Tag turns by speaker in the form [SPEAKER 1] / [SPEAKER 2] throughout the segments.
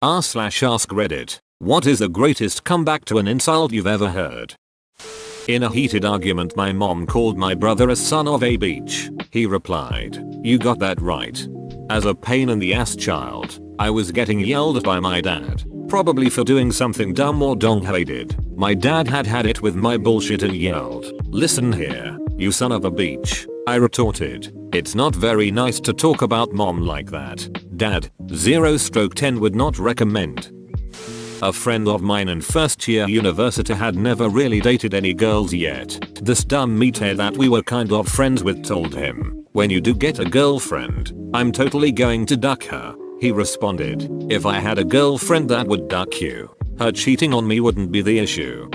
[SPEAKER 1] r/AskReddit. What is the greatest comeback to an insult you've ever heard? In a heated argument, my mom called my brother a son of a beach. He replied, "You got that right." As a pain in the ass child, I was getting yelled at by my dad, probably for doing something dumb or dong-headed. My dad had it with my bullshit and yelled, "Listen here, you son of a beach." I retorted, "It's not very nice to talk about mom like that. Dad, 0/10 would not recommend." A friend of mine in first year university had never really dated any girls yet. This dumb meathead that we were kind of friends with told him, "When you do get a girlfriend, I'm totally going to duck her." He responded, "If I had a girlfriend that would duck you, her cheating on me wouldn't be the issue."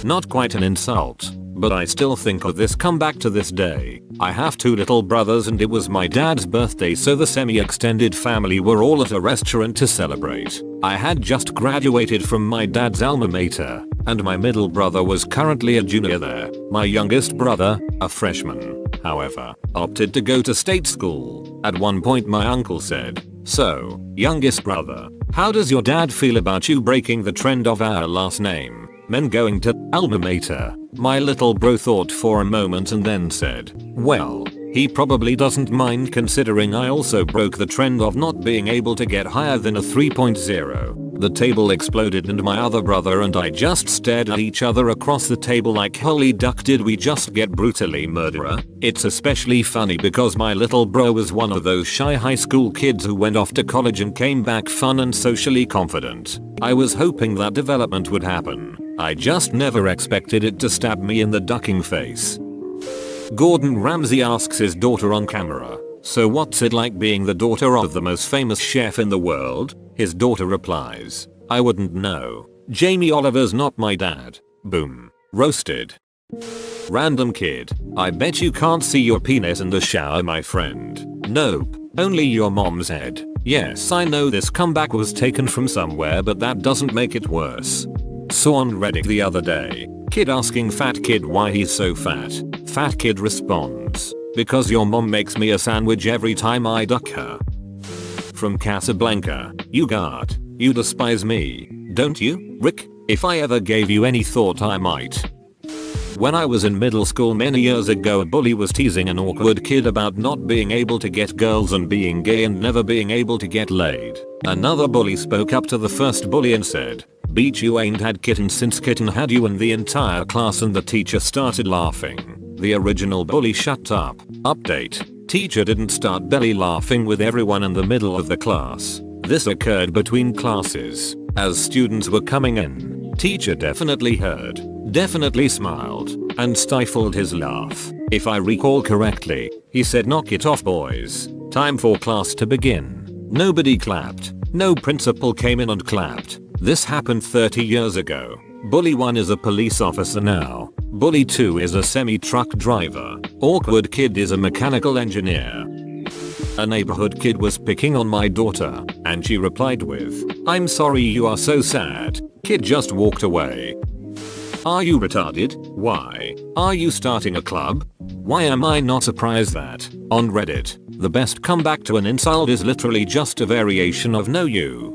[SPEAKER 1] Not quite an insult, but I still think of this comeback to this day. I have 2 little brothers and it was my dad's birthday, so the semi-extended family were all at a restaurant to celebrate. I had just graduated from my dad's alma mater, and my middle brother was currently a junior there. My youngest brother, a freshman, however, opted to go to state school. At one point my uncle said, "So, youngest brother, how does your dad feel about you breaking the trend of our last name, men going to alma mater?" My little bro thought for a moment and then said, "Well, he probably doesn't mind considering I also broke the trend of not being able to get higher than a 3.0. The table exploded and my other brother and I just stared at each other across the table like, holy duck, did we just get brutally murdered? It's especially funny because my little bro was one of those shy high school kids who went off to college and came back fun and socially confident. I was hoping that development would happen. I just never expected it to stab me in the ducking face. Gordon Ramsay asks his daughter on camera, "So what's it like being the daughter of the most famous chef in the world?" His daughter replies, "I wouldn't know. Jamie Oliver's not my dad." Boom. Roasted. Random kid, "I bet you can't see your penis in the shower, my friend." Nope, only your mom's head. Yes, I know this comeback was taken from somewhere, but that doesn't make it worse. Saw on Reddit the other day, kid asking fat kid why he's so fat. Fat kid responds, "Because your mom makes me a sandwich every time I duck her." From Casablanca, "You guard, you despise me, don't you, Rick? If I ever gave you any thought I might." When I was in middle school many years ago, a bully was teasing an awkward kid about not being able to get girls and being gay and never being able to get laid. Another bully spoke up to the first bully and said, "Beach, you ain't had kitten since kitten had you," and the entire class and the teacher started laughing. The original bully shut up. Update: teacher didn't start belly laughing with everyone in the middle of the class. This occurred between classes. As students were coming in, teacher definitely heard, definitely smiled, and stifled his laugh. If I recall correctly, he said, "Knock it off, boys. Time for class to begin." Nobody clapped. No principal came in and clapped. This happened 30 years ago. Bully 1 is a police officer now. Bully 2 is a semi-truck driver. Awkward kid is a mechanical engineer. A neighborhood kid was picking on my daughter, and she replied with, "I'm sorry, you are so sad." Kid just walked away. Are you retarded? Why? Are you starting a club? Why am I not surprised that, on Reddit, the best comeback to an insult is literally just a variation of "no you"?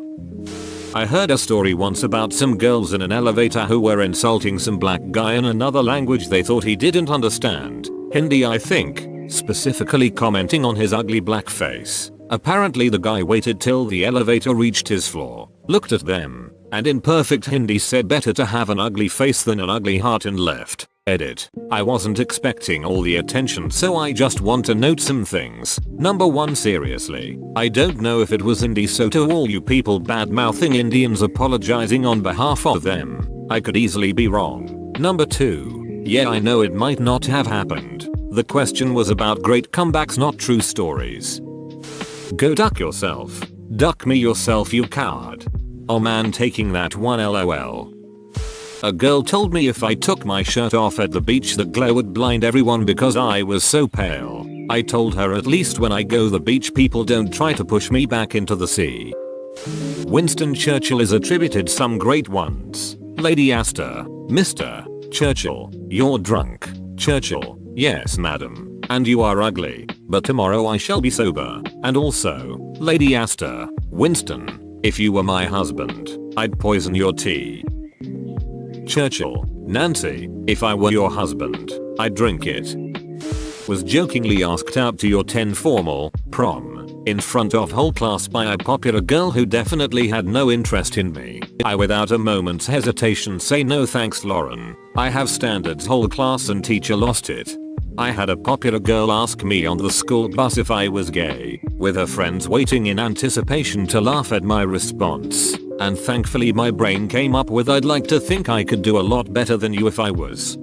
[SPEAKER 1] I heard a story once about some girls in an elevator who were insulting some black guy in another language they thought he didn't understand. Hindi, I think, specifically commenting on his ugly black face. Apparently the guy waited till the elevator reached his floor, looked at them, and in perfect Hindi said, "Better to have an ugly face than an ugly heart," and left. Edit: I wasn't expecting all the attention, so I just want to note some things. Number 1, seriously, I don't know if it was Hindi, so to all you people bad mouthing Indians, apologizing on behalf of them. I could easily be wrong. Number 2, yeah, I know it might not have happened. The question was about great comebacks, not true stories. Go duck yourself. Duck me yourself, you coward. Oh man, taking that one, lol. A girl told me if I took my shirt off at the beach the glow would blind everyone because I was so pale. I told her at least when I go the beach people don't try to push me back into the sea. Winston Churchill is attributed some great ones. Lady Astor, Mr. Churchill, you're drunk. Churchill, yes madam, and you are ugly, but tomorrow I shall be sober. And also, Lady Astor, Winston, If you were my husband, I'd poison your tea. Churchill, Nancy, if I were your husband, I'd drink it. Was jokingly asked out to your 10 formal prom in front of whole class by a popular girl who definitely had no interest in me. I without a moment's hesitation say no thanks Lauren. I have standards. Whole class and teacher lost it. I had a popular girl ask me on the school bus if I was gay, with her friends waiting in anticipation to laugh at my response. And thankfully my brain came up with I'd like to think I could do a lot better than you if I was.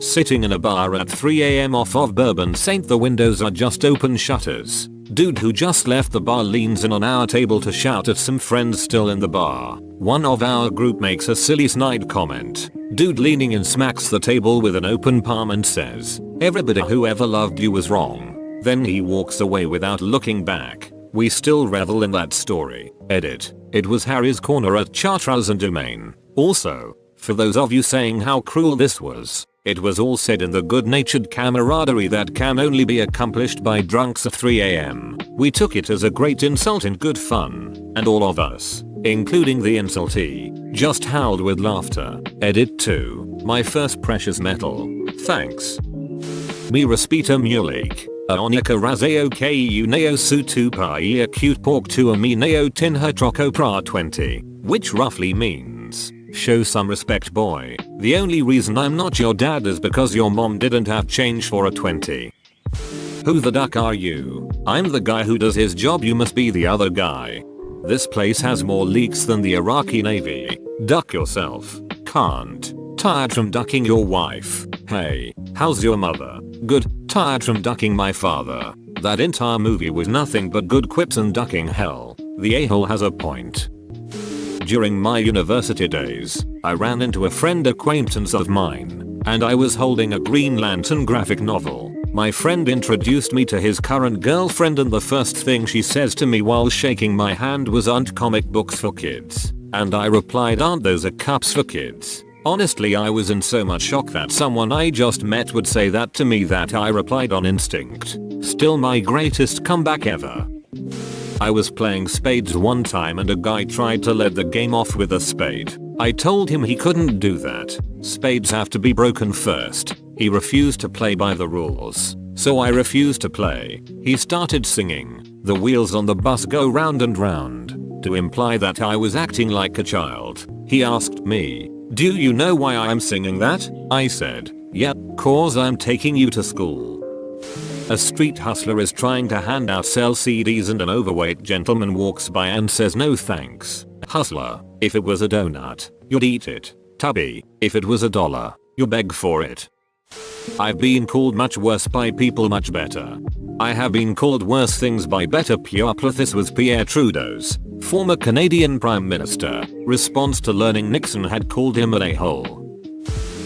[SPEAKER 1] Sitting in a bar at 3 AM off of Bourbon St. The windows are just open shutters. Dude who just left the bar leans in on our table to shout at some friends still in the bar. One of our group makes a silly snide comment. Dude leaning in smacks the table with an open palm and says, "Everybody who ever loved you was wrong." Then he walks away without looking back. We still revel in that story. Edit. It was Harry's corner at Chartreuse and Domain. Also, for those of you saying how cruel this was, it was all said in the good-natured camaraderie that can only be accomplished by drunks at 3 AM. We took it as a great insult and good fun, and all of us, including the insultee, just howled with laughter. Edit 2. My first precious metal. Thanks. Mi respita mulik. Aonika razeo ku neo sutu pa acute pork to a mi neo tin hertroco pra 20. Which roughly means, show some respect boy. The only reason I'm not your dad is because your mom didn't have change for a 20. Who the duck are you? I'm the guy who does his job. You must be the other guy. This place has more leaks than the Iraqi Navy. Duck yourself. Can't. Tired from ducking your wife. Hey, how's your mother? Good. Tired from ducking my father. That entire movie was nothing but good quips and ducking hell. The a-hole has a point. During my university days, I ran into a friend acquaintance of mine, and I was holding a Green Lantern graphic novel. My friend introduced me to his current girlfriend and the first thing she says to me while shaking my hand was, "Aren't comic books for kids?" And I replied, "Aren't those a cups for kids?" Honestly, I was in so much shock that someone I just met would say that to me that I replied on instinct. Still my greatest comeback ever. I was playing spades one time and a guy tried to let the game off with a spade. I told him he couldn't do that. Spades have to be broken first. He refused to play by the rules, so I refused to play. He started singing, "The wheels on the bus go round and round," to imply that I was acting like a child. He asked me, "Do you know why I'm singing that?" I said, "Yep, cause I'm taking you to school." A street hustler is trying to hand out sell CDs and an overweight gentleman walks by and says, "No thanks." Hustler, if it was a donut, you'd eat it. Tubby, if it was $1, you beg for it. I've been called much worse by people much better. I have been called worse things by better people. This was Pierre Trudeau's, former Canadian Prime Minister, response to learning Nixon had called him an a-hole.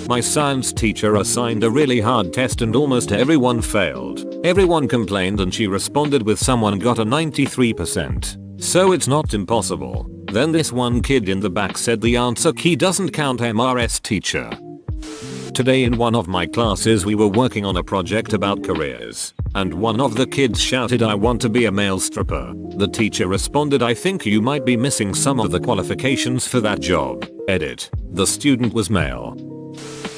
[SPEAKER 1] My science teacher assigned a really hard test and almost everyone failed. Everyone complained and she responded with, "Someone got a 93%. So it's not impossible." Then this one kid in the back said, "The answer key doesn't count, MRS teacher." Today in one of my classes we were working on a project about careers, and one of the kids shouted, "I want to be a male stripper." The teacher responded, "I think you might be missing some of the qualifications for that job." Edit. The student was male.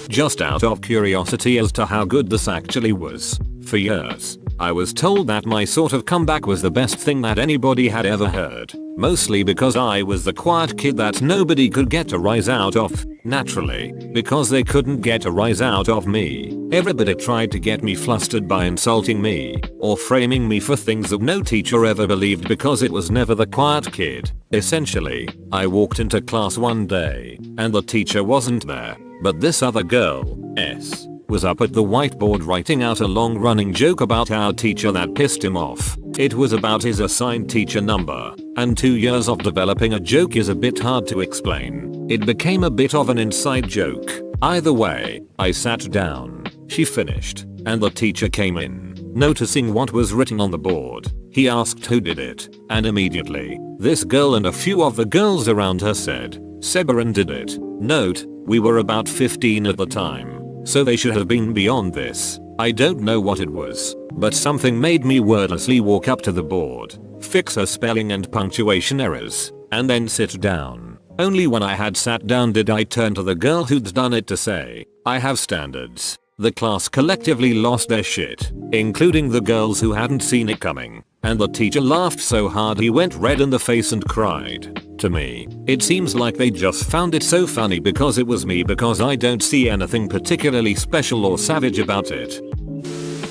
[SPEAKER 1] Just out of curiosity as to how good this actually was, for years, I was told that my sort of comeback was the best thing that anybody had ever heard. Mostly because I was the quiet kid that nobody could get a rise out of. Naturally, because they couldn't get a rise out of me, everybody tried to get me flustered by insulting me, or framing me for things that no teacher ever believed because it was never the quiet kid. Essentially, I walked into class one day, and the teacher wasn't there, but this other girl, S, was up at the whiteboard writing out a long running joke about our teacher that pissed him off. It was about his assigned teacher number, and 2 years of developing a joke is a bit hard to explain. It became a bit of an inside joke. Either way, I sat down, she finished, and the teacher came in. Noticing what was written on the board, he asked who did it, and immediately, this girl and a few of the girls around her said, "Severin did it." Note, we were about 15 at the time, so they should have been beyond this. I don't know what it was, but something made me wordlessly walk up to the board, fix her spelling and punctuation errors, and then sit down. Only when I had sat down did I turn to the girl who'd done it to say, I have standards. The class collectively lost their shit, including the girls who hadn't seen it coming, and the teacher laughed so hard he went red in the face and cried. To me, it seems like they just found it so funny because it was me, because I don't see anything particularly special or savage about it.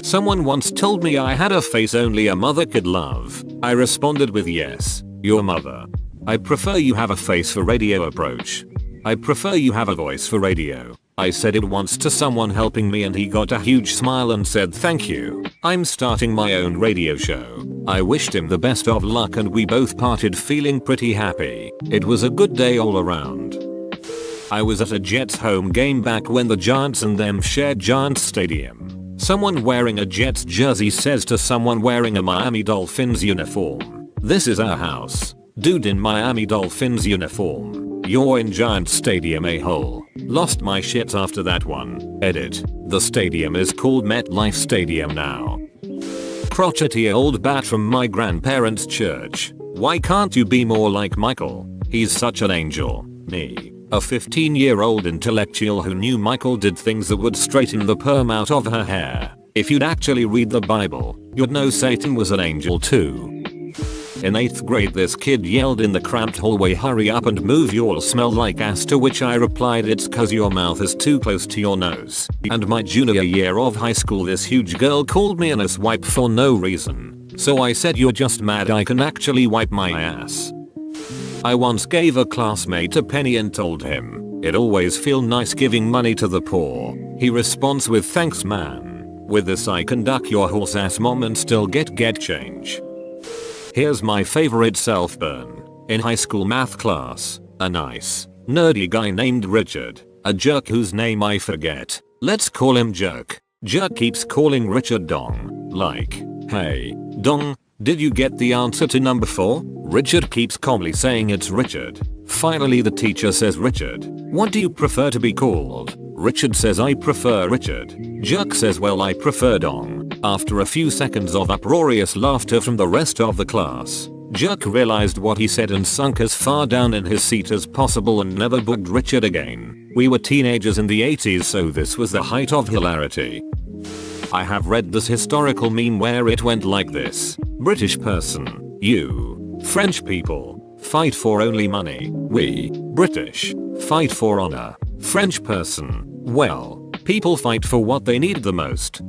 [SPEAKER 1] Someone once told me I had a face only a mother could love. I responded with yes, your mother. I prefer you have a face for radio approach. I prefer you have a voice for radio. I said it once to someone helping me and he got a huge smile and said thank you. I'm starting my own radio show. I wished him the best of luck and we both parted feeling pretty happy. It was a good day all around. I was at a Jets home game back when the Giants and them shared Giants Stadium. Someone wearing a Jets jersey says to someone wearing a Miami Dolphins uniform, "This is our house." Dude in Miami Dolphins uniform, you're in Giants Stadium, a-hole. Lost my shit after that one. Edit. The stadium is called MetLife Stadium now. Crotchety old bat from my grandparents' church. Why can't you be more like Michael? He's such an angel. Me. A 15-year-old intellectual who knew Michael did things that would straighten the perm out of her hair. If you'd actually read the Bible, you'd know Satan was an angel too. In 8th grade this kid yelled in the cramped hallway, "Hurry up and move, you'll smell like ass," to which I replied, "It's cause your mouth is too close to your nose." And my junior year of high school this huge girl called me an ass wipe for no reason. So I said, "You're just mad I can actually wipe my ass." I once gave a classmate a penny and told him, "It always feel nice giving money to the poor." He responds with, "Thanks man. With this I can duck your horse ass mom and still get change." Here's my favorite self-burn. In high school math class, a nice, nerdy guy named Richard, a jerk whose name I forget. Let's call him Jerk. Jerk keeps calling Richard Dong. Like, "Hey, Dong, did you get the answer to number 4? Richard keeps calmly saying it's Richard. Finally the teacher says, "Richard, what do you prefer to be called?" Richard says, "I prefer Richard." Jerk says, "Well, I prefer Dong." After a few seconds of uproarious laughter from the rest of the class, Jerk realized what he said and sunk as far down in his seat as possible and never bugged Richard again. We were teenagers in the 80s, so this was the height of hilarity. I have read this historical meme where it went like this. British person, you. French people, fight for only money. We, British, fight for honor. French person, well, people fight for what they need the most.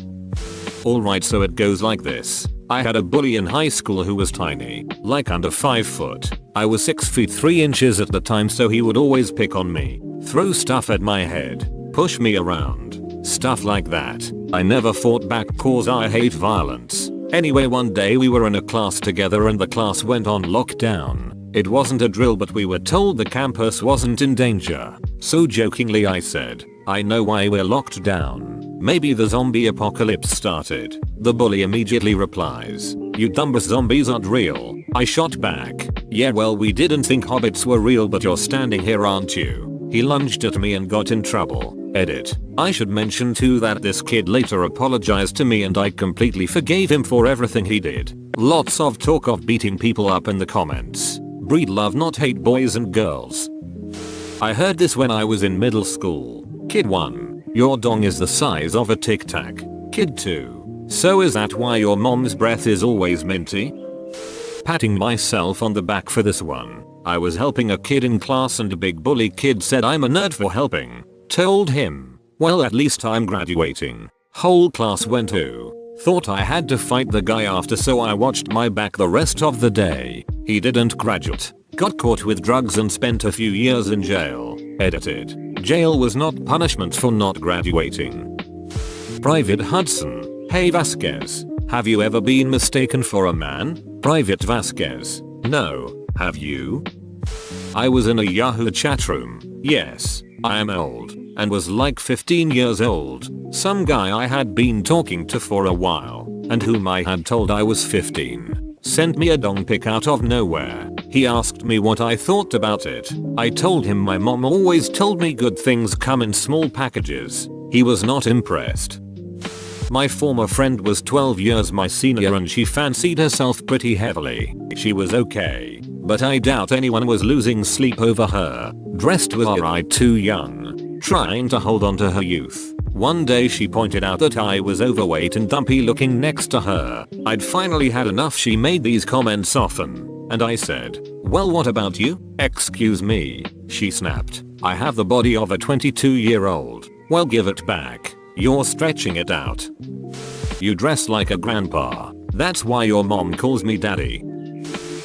[SPEAKER 1] Alright, so it goes like this. I had a bully in high school who was tiny, like under 5 foot. I was 6 feet 3 inches at the time, so he would always pick on me, throw stuff at my head, push me around, stuff like that. I never fought back cause I hate violence. Anyway, one day we were in a class together and the class went on lockdown. It wasn't a drill, but we were told the campus wasn't in danger. So jokingly I said, "I know why we're locked down. Maybe the zombie apocalypse started." The bully immediately replies, "You dumbass, zombies aren't real." I shot back, "Yeah, well, we didn't think hobbits were real, but you're standing here, aren't you?" He lunged at me and got in trouble. Edit. I should mention too that this kid later apologized to me and I completely forgave him for everything he did. Lots of talk of beating people up in the comments. Breed love, not hate, boys and girls. I heard this when I was in middle school. Kid 1. Your dong is the size of a Tic Tac. Kid 2. So is that why your mom's breath is always minty? Patting myself on the back for this one. I was helping a kid in class and a big bully kid said I'm a nerd for helping. Told him, "Well, at least I'm graduating." Whole class went to. Thought I had to fight the guy after, so I watched my back the rest of the day. He didn't graduate. Got caught with drugs and spent a few years in jail. Edited. Jail was not punishment for not graduating. Private Hudson. Hey Vasquez. Have you ever been mistaken for a man? Private Vasquez. No. Have you? I was in a Yahoo chat room. Yes, I am old. And was like 15 years old. Some guy I had been talking to for a while, and whom I had told I was 15, sent me a dong pic out of nowhere. He asked me what I thought about it. I told him my mom always told me good things come in small packages. He was not impressed. My former friend was 12 years my senior and she fancied herself pretty heavily. She was okay, but I doubt anyone was losing sleep over her. Dressed was alright, too young, trying to hold on to her youth. One day she pointed out that I was overweight and dumpy looking next to her. I'd finally had enough. She made these comments often, and I said, "Well, what about you?" "Excuse me," she snapped. "I have the body of a 22-year-old. Well, give it back. You're stretching it out. You dress like a grandpa. That's why your mom calls me daddy."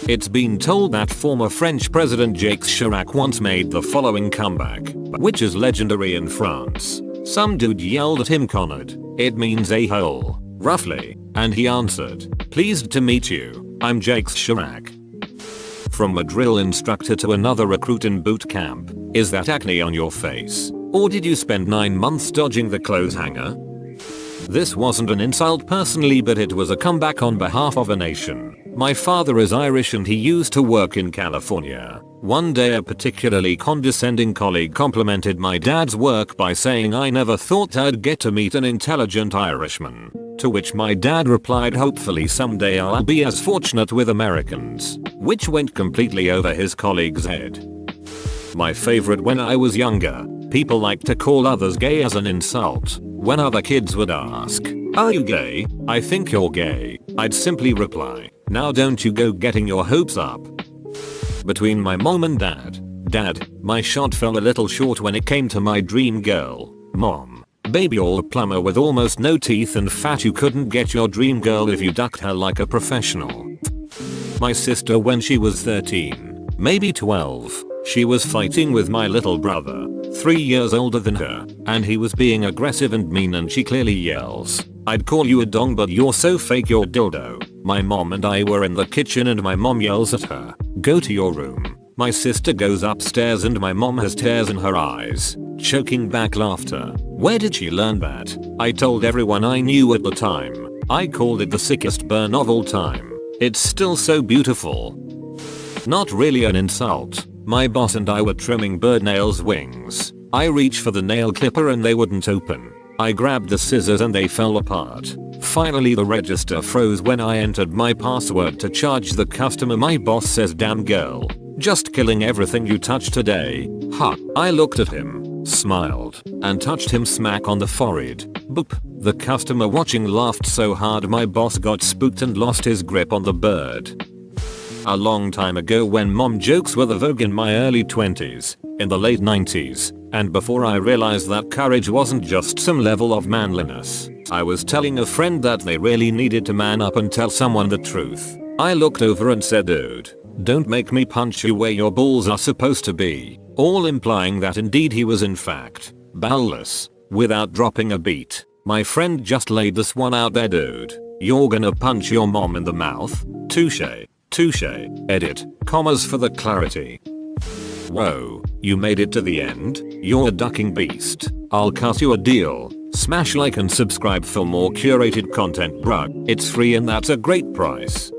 [SPEAKER 1] It's been told that former French President Jacques Chirac once made the following comeback, which is legendary in France. Some dude yelled at him, "Connard." It means a-hole, roughly, and he answered, "Pleased to meet you. I'm Jacques Chirac." From a drill instructor to another recruit in boot camp, is that acne on your face? Or did you spend 9 months dodging the clothes hanger? This wasn't an insult personally, but it was a comeback on behalf of a nation. My father is Irish and he used to work in California. One day a particularly condescending colleague complimented my dad's work by saying I never thought I'd get to meet an intelligent Irishman. To which my dad replied, "Hopefully someday I'll be as fortunate with Americans," which went completely over his colleague's head. My favorite: when I was younger, people liked to call others gay as an insult. When other kids would ask, "Are you gay? I think you're gay," I'd simply reply, "Now don't you go getting your hopes up." Between my mom and dad, my shot fell a little short when it came to my dream girl. Mom, baby old plumber with almost no teeth and fat, you couldn't get your dream girl if you ducked her like a professional. My sister, when she was 13, maybe 12, she was fighting with my little brother, 3 years older than her, and he was being aggressive and mean, and she clearly yells, "I'd call you a dong but you're so fake, you're dildo." My mom and I were in the kitchen and my mom yells at her, "Go to your room." My sister goes upstairs and my mom has tears in her eyes, choking back laughter. Where did she learn that? I told everyone I knew at the time. I called it the sickest burn of all time. It's still so beautiful. Not really an insult. My boss and I were trimming bird nails wings. I reached for the nail clipper and they wouldn't open. I grabbed the scissors and they fell apart. Finally the register froze when I entered my password to charge the customer. My boss says, "Damn girl, just killing everything you touch today." Ha. I looked at him, smiled, and touched him smack on the forehead. Boop. The customer watching laughed so hard my boss got spooked and lost his grip on the bird. A long time ago, when mom jokes were the vogue in my early 20s, in the late 90s, and before I realized that courage wasn't just some level of manliness, I was telling a friend that they really needed to man up and tell someone the truth. I looked over and said, "Dude, don't make me punch you where your balls are supposed to be," all implying that indeed he was in fact ballless. Without dropping a beat, my friend just laid this one out there: "Dude, you're gonna punch your mom in the mouth? Touche. Touche." Edit, commas for the clarity. Whoa, you made it to the end? You're a ducking beast. I'll cut you a deal. Smash like and subscribe for more curated content, bruh. It's free and that's a great price.